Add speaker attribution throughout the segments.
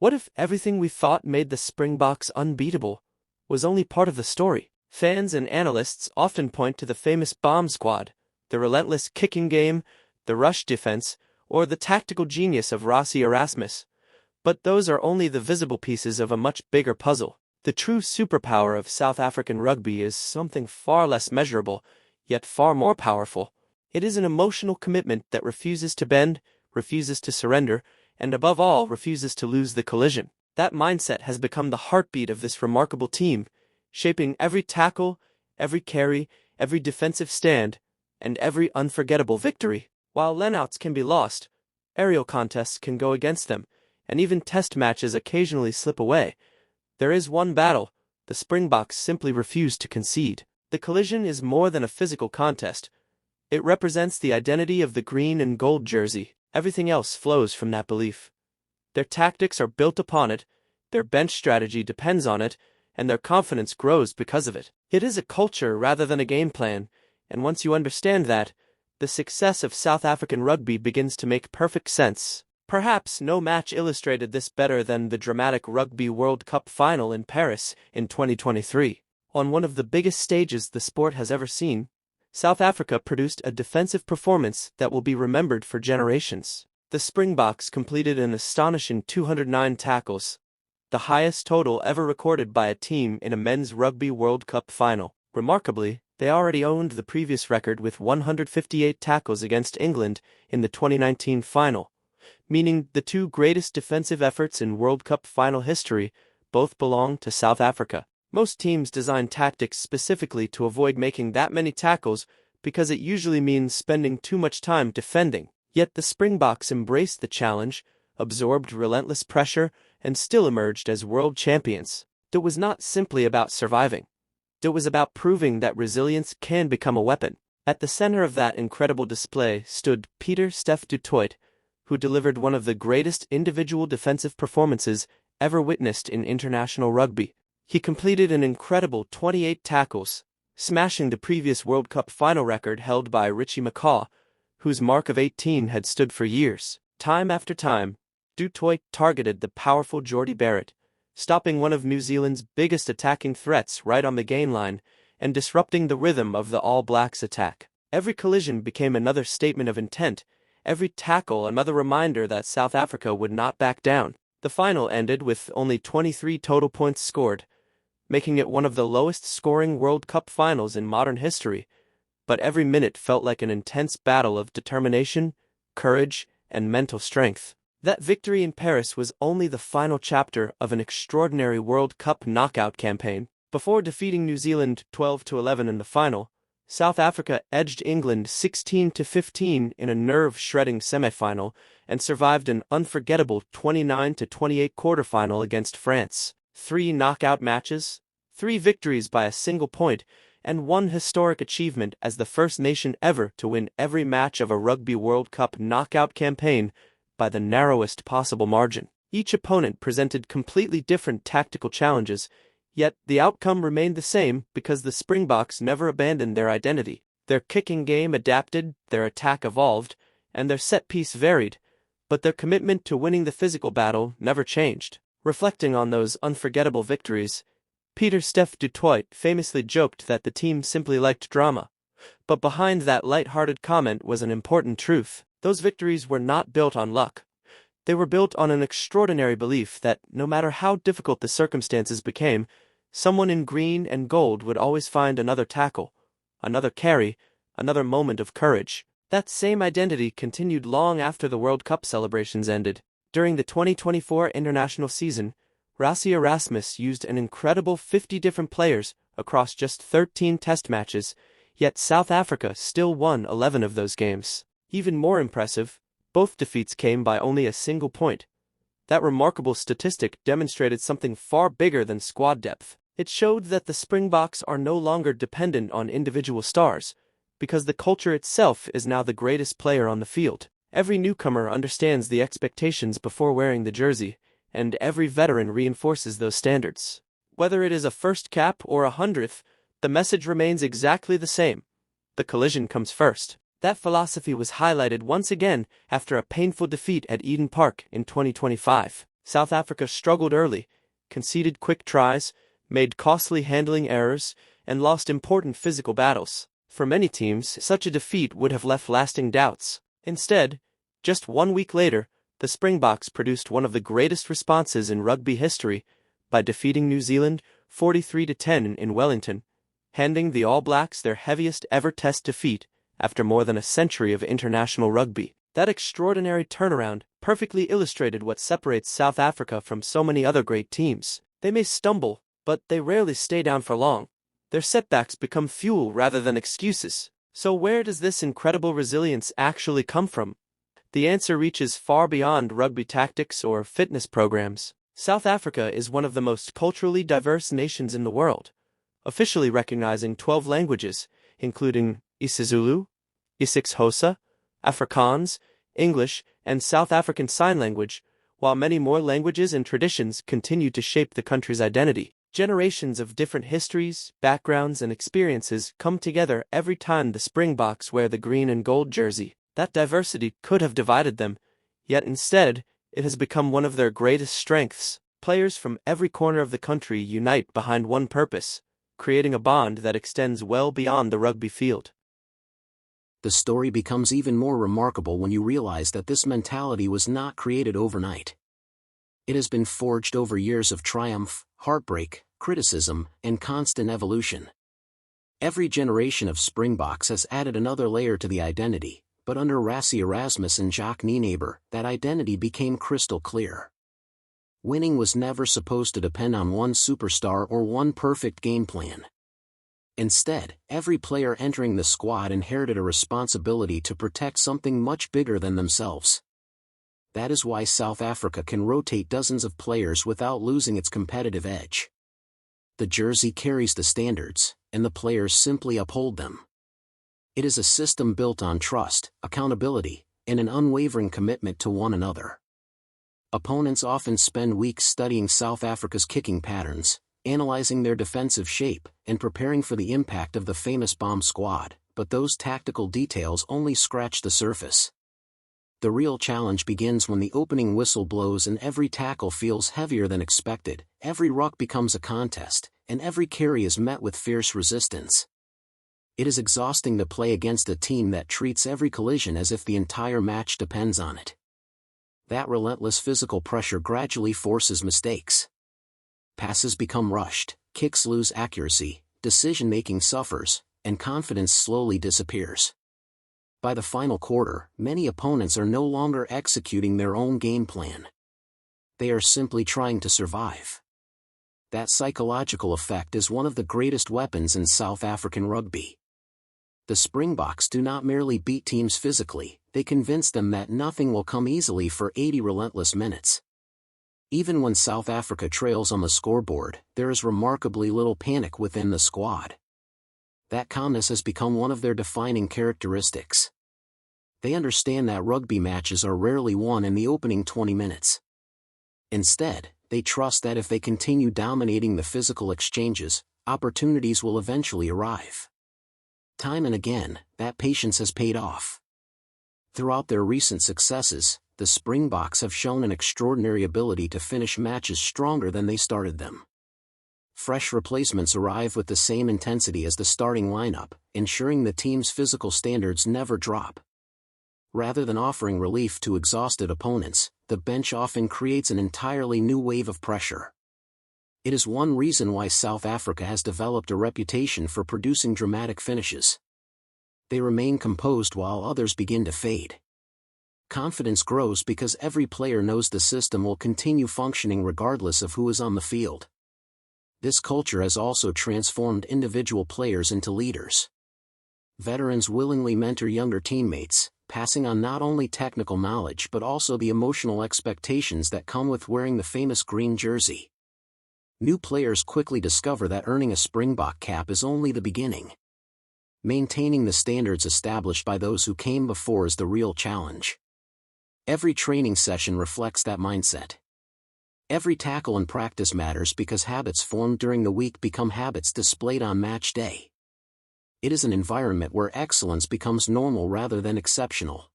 Speaker 1: What if everything we thought made the Springboks unbeatable was only part of the story? Fans and analysts often point to the famous bomb squad, the relentless kicking game, the rush defense, or the tactical genius of Rassie Erasmus. But those are only the visible pieces of a much bigger puzzle. The true superpower of South African rugby is something far less measurable, yet far more powerful. It is an emotional commitment that refuses to bend, refuses to surrender, and above all, refuses to lose the collision. That mindset has become the heartbeat of this remarkable team, shaping every tackle, every carry, every defensive stand, and every unforgettable victory. While lineouts can be lost, aerial contests can go against them, and even test matches occasionally slip away, there is one battle the Springboks simply refuse to concede. The collision is more than a physical contest. It represents the identity of the green and gold jersey. Everything else flows from that belief. Their tactics are built upon it, their bench strategy depends on it, and their confidence grows because of it. It is a culture rather than a game plan, and once you understand that, the success of South African rugby begins to make perfect sense. Perhaps no match illustrated this better than the dramatic Rugby World Cup final in Paris in 2023. On one of the biggest stages the sport has ever seen, South Africa produced a defensive performance that will be remembered for generations. The Springboks completed an astonishing 209 tackles, the highest total ever recorded by a team in a men's Rugby World Cup final. Remarkably, they already owned the previous record with 158 tackles against England in the 2019 final, meaning the two greatest defensive efforts in World Cup final history both belong to South Africa. Most teams design tactics specifically to avoid making that many tackles because it usually means spending too much time defending. Yet the Springboks embraced the challenge, absorbed relentless pressure, and still emerged as world champions. It was not simply about surviving. It was about proving that resilience can become a weapon. At the center of that incredible display stood Pieter Steph du Toit, who delivered one of the greatest individual defensive performances ever witnessed in international rugby. He completed an incredible 28 tackles, smashing the previous World Cup final record held by Richie McCaw, whose mark of 18 had stood for years. Time after time, du Toit targeted the powerful Jordie Barrett, stopping one of New Zealand's biggest attacking threats right on the gain line and disrupting the rhythm of the All Blacks' attack. Every collision became another statement of intent, every tackle another reminder that South Africa would not back down. The final ended with only 23 total points scored, making it one of the lowest-scoring World Cup finals in modern history, but every minute felt like an intense battle of determination, courage, and mental strength. That victory in Paris was only the final chapter of an extraordinary World Cup knockout campaign. Before defeating New Zealand 12-11 in the final, South Africa edged England 16-15 in a nerve-shredding semifinal and survived an unforgettable 29-28 quarterfinal against France. 3 knockout matches, 3 victories by a single point, and one historic achievement as the first nation ever to win every match of a Rugby World Cup knockout campaign by the narrowest possible margin. Each opponent presented completely different tactical challenges, yet the outcome remained the same because the Springboks never abandoned their identity. Their kicking game adapted, their attack evolved, and their set piece varied, but their commitment to winning the physical battle never changed. Reflecting on those unforgettable victories, Pieter Steph du Toit famously joked that the team simply liked drama. But behind that light-hearted comment was an important truth. Those victories were not built on luck. They were built on an extraordinary belief that, no matter how difficult the circumstances became, someone in green and gold would always find another tackle, another carry, another moment of courage. That same identity continued long after the World Cup celebrations ended. During the 2024 international season, Rassie Erasmus used an incredible 50 different players across just 13 test matches, yet South Africa still won 11 of those games. Even more impressive, both defeats came by only a single point. That remarkable statistic demonstrated something far bigger than squad depth. It showed that the Springboks are no longer dependent on individual stars, because the culture itself is now the greatest player on the field. Every newcomer understands the expectations before wearing the jersey, and every veteran reinforces those standards. Whether it is a first cap or a 100th, the message remains exactly the same. The collision comes first. That philosophy was highlighted once again after a painful defeat at Eden Park in 2025. South Africa struggled early, conceded quick tries, made costly handling errors, and lost important physical battles. For many teams, such a defeat would have left lasting doubts. Instead, just 1 week later, the Springboks produced one of the greatest responses in rugby history by defeating New Zealand 43-10 in Wellington, handing the All Blacks their heaviest ever test defeat after more than a century of international rugby. That extraordinary turnaround perfectly illustrated what separates South Africa from so many other great teams. They may stumble, but they rarely stay down for long. Their setbacks become fuel rather than excuses. So where does this incredible resilience actually come from? The answer reaches far beyond rugby tactics or fitness programs. South Africa is one of the most culturally diverse nations in the world, officially recognizing 12 languages, including isiZulu, isiXhosa, Afrikaans, English, and South African Sign Language, while many more languages and traditions continue to shape the country's identity. Generations of different histories, backgrounds, and experiences come together every time the Springboks wear the green and gold jersey. That diversity could have divided them, yet instead, it has become one of their greatest strengths. Players from every corner of the country unite behind one purpose, creating a bond that extends well beyond the rugby field.
Speaker 2: The story becomes even more remarkable when you realize that this mentality was not created overnight. It has been forged over years of triumph, heartbreak, criticism, and constant evolution. Every generation of Springboks has added another layer to the identity, but under Rassie Erasmus and Jacques Nienaber, that identity became crystal clear. Winning was never supposed to depend on one superstar or one perfect game plan. Instead, every player entering the squad inherited a responsibility to protect something much bigger than themselves. That is why South Africa can rotate dozens of players without losing its competitive edge. The jersey carries the standards, and the players simply uphold them. It is a system built on trust, accountability, and an unwavering commitment to one another. Opponents often spend weeks studying South Africa's kicking patterns, analyzing their defensive shape, and preparing for the impact of the famous bomb squad, but those tactical details only scratch the surface. The real challenge begins when the opening whistle blows and every tackle feels heavier than expected, every ruck becomes a contest, and every carry is met with fierce resistance. It is exhausting to play against a team that treats every collision as if the entire match depends on it. That relentless physical pressure gradually forces mistakes. Passes become rushed, kicks lose accuracy, decision-making suffers, and confidence slowly disappears. By the final quarter, many opponents are no longer executing their own game plan. They are simply trying to survive. That psychological effect is one of the greatest weapons in South African rugby. The Springboks do not merely beat teams physically, they convince them that nothing will come easily for 80 relentless minutes. Even when South Africa trails on the scoreboard, there is remarkably little panic within the squad. That calmness has become one of their defining characteristics. They understand that rugby matches are rarely won in the opening 20 minutes. Instead, they trust that if they continue dominating the physical exchanges, opportunities will eventually arrive. Time and again, that patience has paid off. Throughout their recent successes, the Springboks have shown an extraordinary ability to finish matches stronger than they started them. Fresh replacements arrive with the same intensity as the starting lineup, ensuring the team's physical standards never drop. Rather than offering relief to exhausted opponents, the bench often creates an entirely new wave of pressure. It is one reason why South Africa has developed a reputation for producing dramatic finishes. They remain composed while others begin to fade. Confidence grows because every player knows the system will continue functioning regardless of who is on the field. This culture has also transformed individual players into leaders. Veterans willingly mentor younger teammates, passing on not only technical knowledge but also the emotional expectations that come with wearing the famous green jersey. New players quickly discover that earning a Springbok cap is only the beginning. Maintaining the standards established by those who came before is the real challenge. Every training session reflects that mindset. Every tackle in practice matters because habits formed during the week become habits displayed on match day. It is an environment where excellence becomes normal rather than exceptional.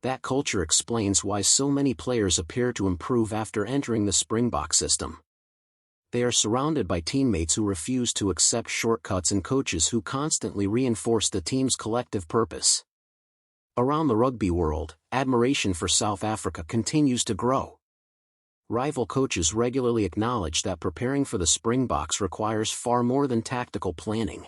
Speaker 2: That culture explains why so many players appear to improve after entering the Springbok system. They are surrounded by teammates who refuse to accept shortcuts and coaches who constantly reinforce the team's collective purpose. Around the rugby world, admiration for South Africa continues to grow. Rival coaches regularly acknowledge that preparing for the Springboks requires far more than tactical planning.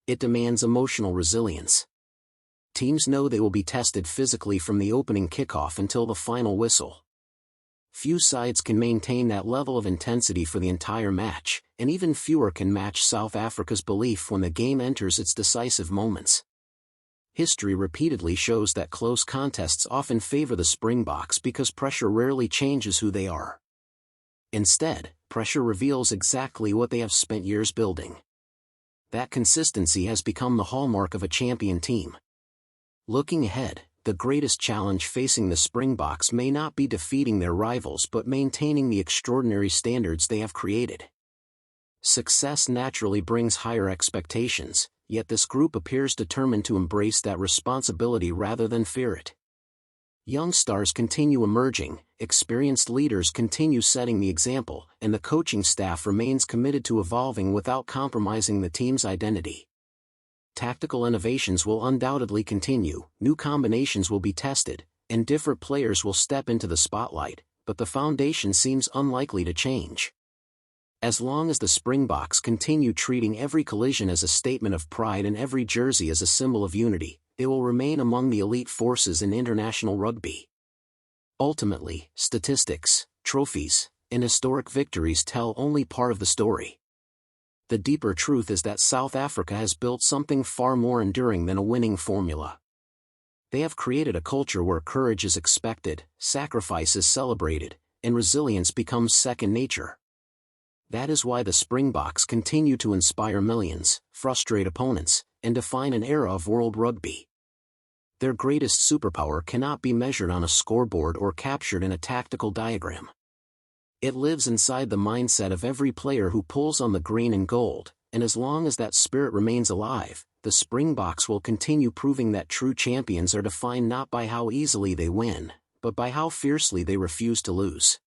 Speaker 2: It demands emotional resilience. Teams know they will be tested physically from the opening kickoff until the final whistle. Few sides can maintain that level of intensity for the entire match, and even fewer can match South Africa's belief when the game enters its decisive moments. History repeatedly shows that close contests often favor the Springboks because pressure rarely changes who they are. Instead, pressure reveals exactly what they have spent years building. That consistency has become the hallmark of a champion team. Looking ahead, the greatest challenge facing the Springboks may not be defeating their rivals but maintaining the extraordinary standards they have created. Success naturally brings higher expectations, yet this group appears determined to embrace that responsibility rather than fear it. Young stars continue emerging, experienced leaders continue setting the example, and the coaching staff remains committed to evolving without compromising the team's identity. Tactical innovations will undoubtedly continue, new combinations will be tested, and different players will step into the spotlight, but the foundation seems unlikely to change. As long as the Springboks continue treating every collision as a statement of pride and every jersey as a symbol of unity, they will remain among the elite forces in international rugby. Ultimately, statistics, trophies, and historic victories tell only part of the story. The deeper truth is that South Africa has built something far more enduring than a winning formula. They have created a culture where courage is expected, sacrifice is celebrated, and resilience becomes second nature. That is why the Springboks continue to inspire millions, frustrate opponents, and define an era of world rugby. Their greatest superpower cannot be measured on a scoreboard or captured in a tactical diagram. It lives inside the mindset of every player who pulls on the green and gold, and as long as that spirit remains alive, the Springboks will continue proving that true champions are defined not by how easily they win, but by how fiercely they refuse to lose.